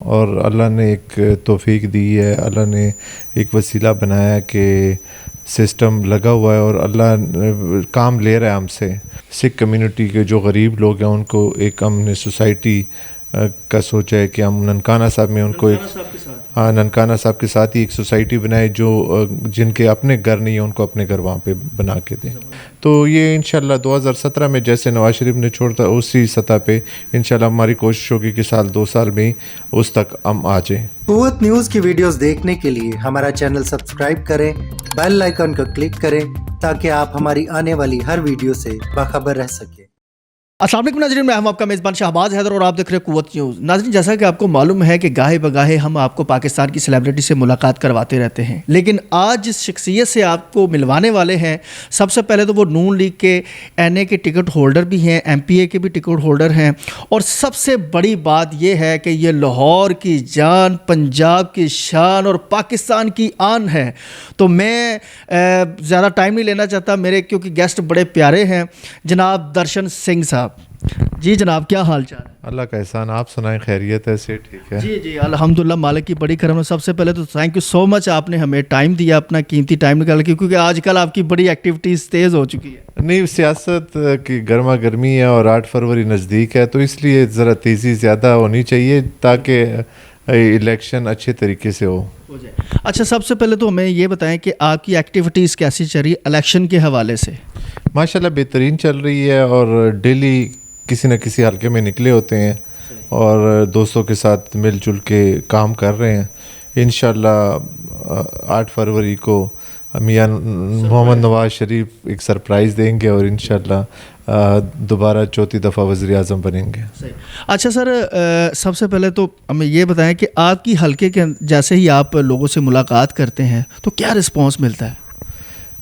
और अल्लाह ने एक तौफीक दी है, अल्लाह ने एक वसीला बनाया कि सिस्टम लगा हुआ है और अल्लाह काम ले रहा है हमसे। सिख कम्युनिटी के जो गरीब लोग हैं उनको एक हमने सोसाइटी का सोचा है कि हम ननकाना साहब में उनको एक ननकाना साहब के साथ ही एक सोसाइटी बनाए जो जिनके अपने घर नहीं है उनको अपने घर वहाँ पे बना के दें। तो ये इंशाल्लाह 2017 में जैसे नवाज शरीफ ने छोड़ा उसी सतह पे इंशाल्लाह हमारी कोशिश होगी कि साल 2 साल में ही उस तक हम आ जाएं। कुव्वत न्यूज़ की वीडियोस देखने के लिए हमारा चैनल सब्सक्राइब करें, बेल आइकन को क्लिक करें ताकि आप हमारी आने वाली हर वीडियो से बाखबर रह सकें। अस्सलाम वालेकुम नाज़रीन, मैं आपका मेज़बान शहबाज हैदर और आप देख रहे हैं कुव्वत न्यूज़। नाज़रीन, जैसा कि आपको मालूम है कि गाहे बगाहे हम आपको पाकिस्तान की सेलिब्रिटी से मुलाकात करवाते रहते हैं, लेकिन आज जिस शख्सियत से आपको मिलवाने वाले हैं, सबसे पहले तो वो नून लीग के NA के टिकट होल्डर भी हैं, MPA के भी टिकट होल्डर हैं, और सबसे बड़ी बात यह है कि ये लाहौर की जान, पंजाब की शान और पाकिस्तान की आन है। तो मैं ज़्यादा टाइम नहीं लेना चाहता, मेरे क्योंकि गेस्ट बड़े प्यारे हैं, जनाब दर्शन सिंह साहब। जी जनाब, क्या हाल चाल है? अल्लाह का एहसान, आप सुनाएं, खैरियत है? से ठीक है जी जी, अल्हम्दुलिल्लाह, मालिक की बड़ी करम है। सबसे पहले तो थैंक यू सो मच, आपने हमें टाइम दिया, अपना कीमती टाइम निकाल के, क्योंकि आजकल आपकी बड़ी एक्टिविटीज़ तेज़ हो चुकी है। नहीं, सियासत की गर्मा गर्मी है और 8 फरवरी नज़दीक है तो इसलिए ज़रा तेज़ी ज़्यादा होनी चाहिए ताकि इलेक्शन अच्छे तरीके से हो जाए। अच्छा, सबसे पहले तो हमें ये बताएं कि आपकी एक्टिविटीज़ कैसी चल रही है इलेक्शन के हवाले से? माशाल्लाह बेहतरीन चल रही है और डेली किसी न किसी हल्के में निकले होते हैं और दोस्तों के साथ मिलजुल के काम कर रहे हैं। इंशाल्लाह 8 फरवरी को मियां मोहम्मद नवाज शरीफ एक सरप्राइज़ देंगे और इंशाल्लाह दोबारा चौथी दफ़ा वज़ीर आज़म बनेंगे। अच्छा सर, सबसे पहले तो हमें ये बताएं कि आपकी हल्के के जैसे ही आप लोगों से मुलाकात करते हैं तो क्या रिस्पांस मिलता है?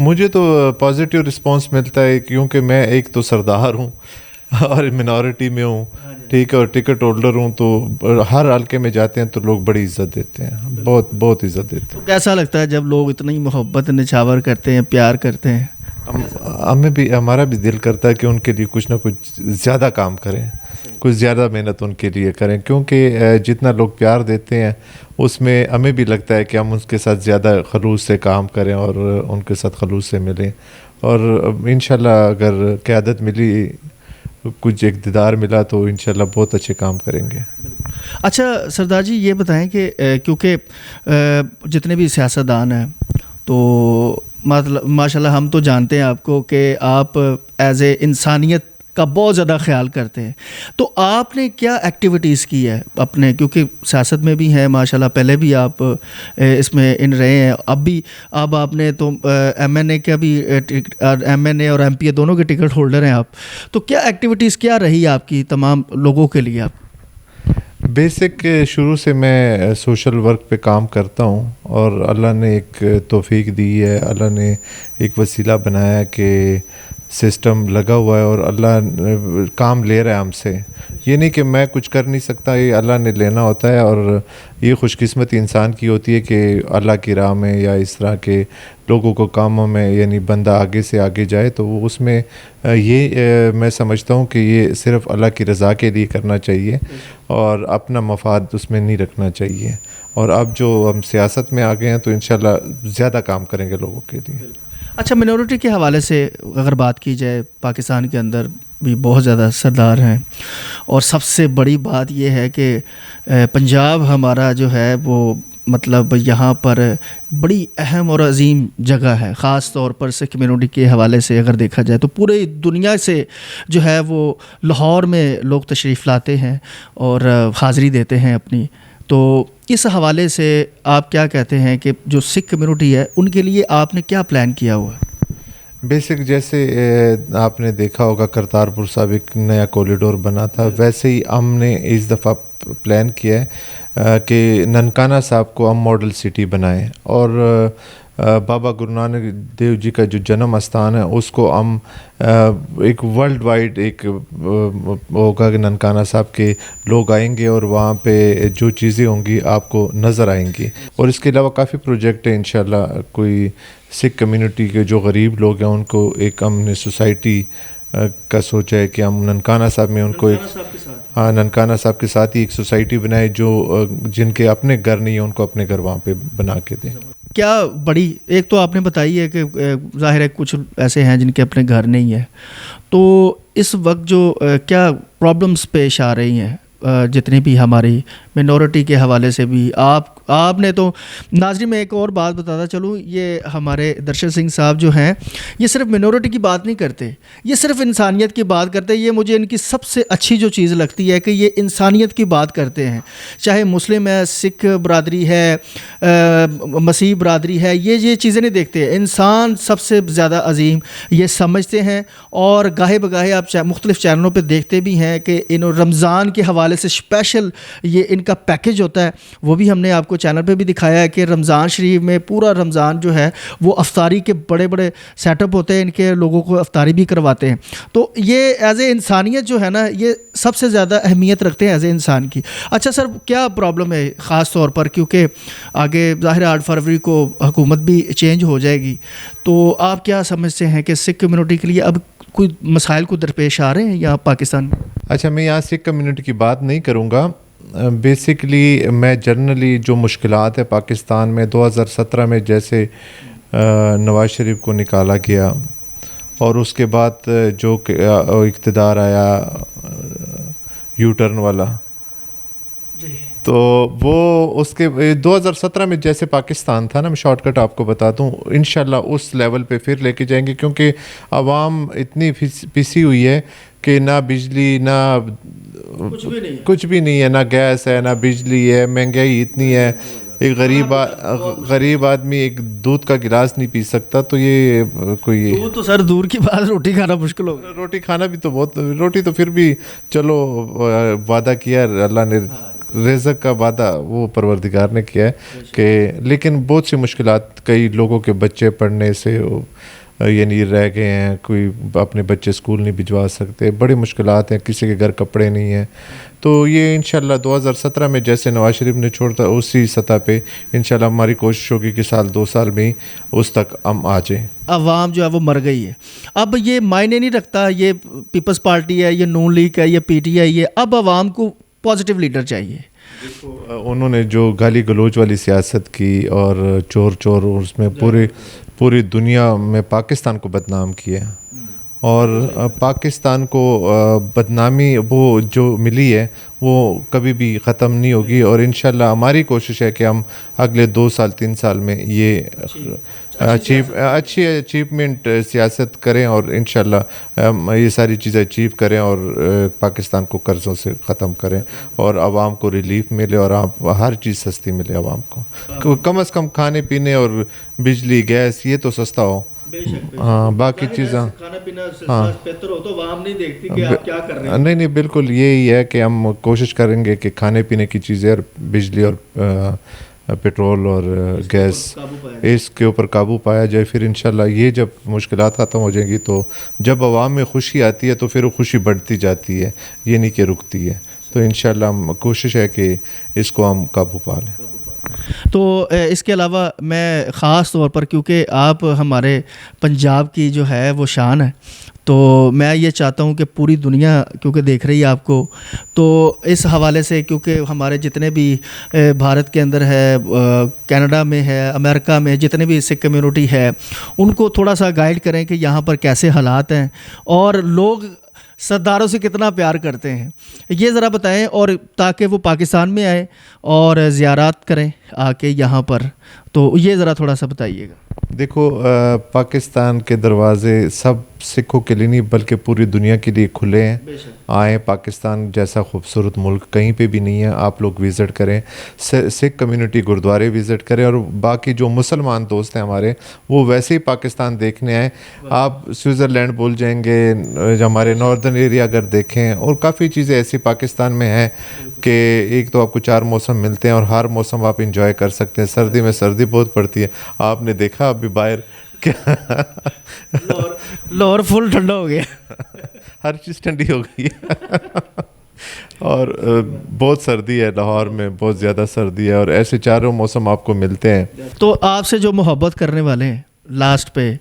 मुझे तो पॉजिटिव रिस्पांस मिलता है क्योंकि मैं एक तो सरदार हूँ और मिनॉरिटी में हूँ, ठीक है, और टिकट होल्डर हूँ, तो हर हल्के में जाते हैं तो लोग बड़ी इज़्ज़त देते हैं, बहुत बहुत इज़्ज़त देते हैं। तो कैसा लगता है जब लोग इतनी मोहब्बत निछावर करते हैं, प्यार करते हैं? हमें भी, हमारा भी दिल करता है कि उनके लिए कुछ ना कुछ ज़्यादा काम करें, कुछ ज़्यादा मेहनत उनके लिए करें, क्योंकि जितना लोग प्यार देते हैं उसमें हमें भी लगता है कि हम उसके साथ ज़्यादा खलूस से काम करें और उनके साथ खलूस से मिलें। और इंशाल्लाह अगर क़यादत मिली, कुछ इक़्तिदार मिला तो इंशाल्लाह बहुत अच्छे काम करेंगे। अच्छा सरदार जी, ये बताएं कि क्योंकि जितने भी सियासतदान हैं तो मतलब माशाल्लाह हम तो जानते हैं आपको कि आप एज ए इंसानियत का बहुत ज़्यादा ख्याल करते हैं, तो आपने क्या एक्टिविटीज़ की है अपने, क्योंकि सियासत में भी हैं माशाल्लाह, पहले भी आप इसमें इन रहे हैं, अब आपने तो MNA का भी MNA और MPA दोनों के टिकट होल्डर हैं आप, तो क्या एक्टिविटीज़ क्या रही आपकी तमाम लोगों के लिए? आप बेसिक शुरू से मैं सोशल वर्क पे काम करता हूँ और अल्लाह ने एक तौफीक दी है, अल्लाह ने एक वसीला बनाया कि सिस्टम लगा हुआ है और अल्लाह काम ले रहा है हमसे। ये नहीं कि मैं कुछ कर नहीं सकता, ये अल्लाह ने लेना होता है और ये खुशकिस्मती इंसान की होती है कि अल्लाह की राह में या इस तरह के लोगों को कामों में यानी बंदा आगे से आगे जाए, तो वो उसमें ये मैं समझता हूँ कि ये सिर्फ़ अल्लाह की रज़ा के लिए करना चाहिए और अपना मफाद उसमें नहीं रखना चाहिए। और अब जो हम सियासत में आ गए हैं तो इंशाल्लाह ज़्यादा काम करेंगे लोगों के लिए। अच्छा, मिनॉरिटी के हवाले से अगर बात की जाए, पाकिस्तान के अंदर भी बहुत ज़्यादा सरदार हैं और सबसे बड़ी बात यह है कि पंजाब हमारा जो है वो मतलब यहाँ पर बड़ी अहम और अजीम जगह है, ख़ास तौर पर सिख कम्युनिटी के हवाले से अगर देखा जाए तो पूरे दुनिया से जो है वो लाहौर में लोग तशरीफ़ लाते हैं और हाज़िरी देते हैं अपनी। तो इस हवाले से आप क्या कहते हैं कि जो सिख कम्युनिटी है उनके लिए आपने क्या प्लान किया हुआ है? बेसिक जैसे आपने देखा होगा करतारपुर साहब एक नया कॉरिडोर बना था, वैसे ही हमने इस दफ़ा प्लान किया है कि ननकाना साहब को हम मॉडल सिटी बनाएं और बाबा गुरु नानक देव जी का जो जन्म स्थान है उसको हम एक वर्ल्ड वाइड एक होगा कि ननकाना साहब के लोग आएंगे और वहाँ पे जो चीज़ें होंगी आपको नज़र आएंगी। और इसके अलावा काफ़ी प्रोजेक्ट हैं इंशाल्लाह, कोई सिख कम्युनिटी के जो गरीब लोग हैं उनको एक हमने सोसाइटी का सोचा है कि हम ननकाना साहब में उनको एक ननकाना साहब के साथ ही एक सोसाइटी बनाए जो जिनके अपने घर नहीं है उनको अपने घर वहाँ पे बना के दें। क्या बड़ी, एक तो आपने बताई है कि ज़ाहिर है कुछ ऐसे हैं जिनके अपने घर नहीं है, तो इस वक्त जो क्या प्रॉब्लम्स पेश आ रही हैं जितनी भी हमारी मिनॉरिटी के हवाले से भी, आपने तो नाज़रीन में एक और बात बताता चलूँ, ये हमारे दर्शन सिंह साहब जो हैं ये सिर्फ मिनॉरिटी की बात नहीं करते, ये सिर्फ इंसानियत की बात करते हैं। ये मुझे इनकी सबसे अच्छी जो चीज़ लगती है कि ये इंसानियत की बात करते हैं, चाहे मुस्लिम है, सिख बरादरी है, मसीह बरादरी है, ये चीज़ें नहीं देखते। इंसान सबसे ज़्यादा अजीम ये समझते हैं। और गाहे बगाहे आप मुख्तलिफ़ चैनलों पर देखते भी हैं कि इन रमज़ान के हवाले से स्पेशल ये इनका पैकेज होता है, वो भी हमने आपको चैनल पे भी दिखाया है कि रमज़ान शरीफ में पूरा रमज़ान जो है वो अफ्तारी के बड़े बड़े सेटअप होते हैं, इनके लोगों को अफ्तारी भी करवाते हैं। तो ये एज ए इंसानियत जो है ना, ये सबसे ज़्यादा अहमियत रखते हैं एज ए इंसान की। अच्छा सर, क्या प्रॉब्लम है ख़ास तौर पर, क्योंकि आगे ज़ाहिर 8 फरवरी को हुकूमत भी चेंज हो जाएगी, तो आप क्या समझते हैं कि सिख कम्यूनिटी के लिए अब कोई मसाइल को दरपेश आ रहे हैं यहाँ पाकिस्तान में? अच्छा, मैं यहाँ सिख कम्युनिटी की बात नहीं करूँगा। बेसिकली मैं जनरली जो मुश्किलात है पाकिस्तान में 2017 में जैसे नवाज़ शरीफ को निकाला गया और उसके बाद जो इक़्तिदार आया यू टर्न वाला, तो वो उसके 2017 में जैसे पाकिस्तान था ना, मैं शॉर्टकट आपको बता दूं, इंशाल्लाह उस लेवल पे फिर लेके जाएंगे, क्योंकि आवाम इतनी पिसी हुई है कि ना बिजली, ना कुछ भी नहीं है, ना गैस है, ना बिजली है, महंगाई इतनी है, एक गरीब आदमी एक दूध का गिलास नहीं पी सकता। तो ये कोई दूध तो सर दूर की बात, रोटी खाना मुश्किल होगा। रोटी खाना भी तो बहुत, रोटी तो फिर भी चलो वादा किया अल्लाह ने, रिज़्क़ का वादा वो परवरदिगार ने किया है कि, लेकिन बहुत सी मुश्किलात, कई लोगों के बच्चे पढ़ने से ये नहीं रह गए हैं, कोई अपने बच्चे स्कूल नहीं भिजवा सकते, बड़ी मुश्किलात हैं, किसी के घर कपड़े नहीं हैं। तो ये इंशाल्लाह 2017 में जैसे नवाज़ शरीफ ने छोड़ता उसी सतह पे इंशाल्लाह हमारी कोशिश होगी कि साल 2 साल में ही उस तक हम आ जाएँ। अवाम जो है वो मर गई है, अब ये मायने नहीं रखता ये पीपल्स पार्टी है, ये नून लीग है, ये PTI है, अब अवाम को पॉजिटिव लीडर चाहिए। उन्होंने जो गाली गलोच वाली सियासत की और चोर उसमें पूरी दुनिया में पाकिस्तान को बदनाम किया, और पाकिस्तान को बदनामी वो जो मिली है वो कभी भी ख़त्म नहीं होगी। और इंशाल्लाह हमारी कोशिश है कि हम अगले 2 साल 3 साल में ये अच्छी अचीवमेंट सियासत करें और इंशाल्लाह ये सारी चीज़ें अचीव करें और पाकिस्तान को कर्ज़ों से ख़त्म करें और आवाम को रिलीफ मिले और हर चीज़ सस्ती मिले आवाम को, कम से कम खाने पीने और बिजली गैस ये तो सस्ता हो। हाँ, बाकी चीज़ें खाना पीना बेहतर हो तो आवाम नहीं देखती कि आप क्या कर रहे हैं। नहीं, बिल्कुल यही है कि हम कोशिश करेंगे कि खाने पीने की चीज़ें और बिजली और पेट्रोल और गैस इसके ऊपर काबू पाया जाए। फिर इंशाल्लाह ये जब मुश्किलात ख़त्म हो जाएंगी तो जब आवाम में खुशी आती है तो फिर वो खुशी बढ़ती जाती है, ये नहीं कि रुकती है। तो इंशाल्लाह कोशिश है कि इसको हम काबू पा लें। तो इसके अलावा मैं ख़ास तौर पर, क्योंकि आप हमारे पंजाब की जो है वो शान है, तो मैं ये चाहता हूँ कि पूरी दुनिया क्योंकि देख रही है आपको, तो इस हवाले से क्योंकि हमारे जितने भी भारत के अंदर है, कनाडा में है, अमेरिका में जितने भी सिख कम्युनिटी है, उनको थोड़ा सा गाइड करें कि यहाँ पर कैसे हालात हैं और लोग सरदारों से कितना प्यार करते हैं, ये ज़रा बताएं, और ताकि वो पाकिस्तान में आए और ज़ियारत करें आके यहाँ पर, तो ये ज़रा थोड़ा सा बताइएगा। देखो, पाकिस्तान के दरवाज़े सब सिखों के लिए नहीं बल्कि पूरी दुनिया के लिए खुले हैं। आए, पाकिस्तान जैसा खूबसूरत मुल्क कहीं पे भी नहीं है, आप लोग विज़िट करें, सिख कम्युनिटी गुरुद्वारे विज़िट करें, और बाकी जो मुसलमान दोस्त हैं हमारे वो वैसे ही पाकिस्तान देखने आए। आप स्विट्ज़रलैंड भूल जाएंगे, हमारे नॉर्दर्न एरिया अगर देखें, और काफ़ी चीज़ें ऐसी पाकिस्तान में हैं कि एक तो आपको 4 मौसम मिलते हैं और हर मौसम आप इंजॉय कर सकते हैं। सर्दी में सर्दी बहुत पड़ती है, आपने देखा अभी बाहर क्या लाहौर फुल ठंडा हो गया हर चीज़ ठंडी हो गई है और बहुत सर्दी है लाहौर में, बहुत ज़्यादा सर्दी है, और ऐसे चारों मौसम आपको मिलते हैं। तो आपसे जो मोहब्बत करने वाले हैं लास्ट पे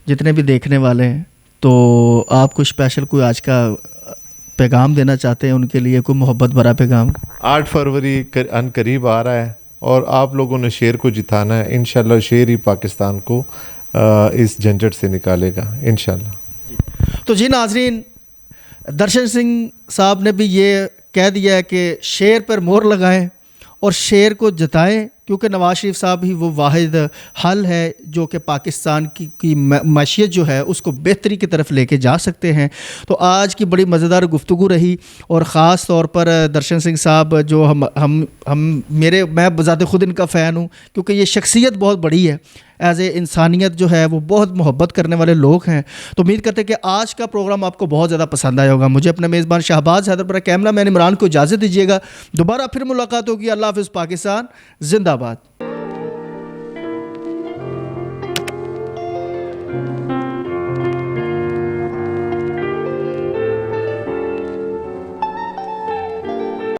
जितने भी देखने वाले हैं, तो आपको स्पेशल कोई आज का पैगाम देना चाहते हैं उनके लिए, कोई मोहब्बत भरा पैगाम? 8 फरवरी अनकरीब आ रहा है और आप लोगों ने शेर को जिताना है। इंशाल्लाह शेर ही पाकिस्तान को इस झंझट से निकालेगा इंशाल्लाह। तो जी नाजरीन, दर्शन सिंह साहब ने भी ये कह दिया है कि शेर पर मोहर लगाएं और शेर को जिताएं, क्योंकि नवाज शरीफ साहब ही वो वाहिद हल है जो कि पाकिस्तान की मैशियत जो है उसको बेहतरी की तरफ लेके जा सकते हैं। तो आज की बड़ी मज़ेदार गुफ्तगू रही और ख़ास तौर पर दर्शन सिंह साहब जो मैं बज़ाते ख़ुद इनका फ़ैन हूँ, क्योंकि ये शख्सियत बहुत बड़ी है, एज़ ए इंसानियत जो है वो बहुत मोहब्बत करने वाले लोग हैं। तो उम्मीद करते हैं कि आज का प्रोग्राम आपको बहुत ज़्यादा पसंद आया होगा। मुझे अपने मेज़बान शहबाज हैदर पर कैमरा मैन इमरान को इजाज़त दीजिएगा। दोबारा फिर मुलाकात होगी। अल्लाह हाफ़िज़। पाकिस्तान जिंदाबाद।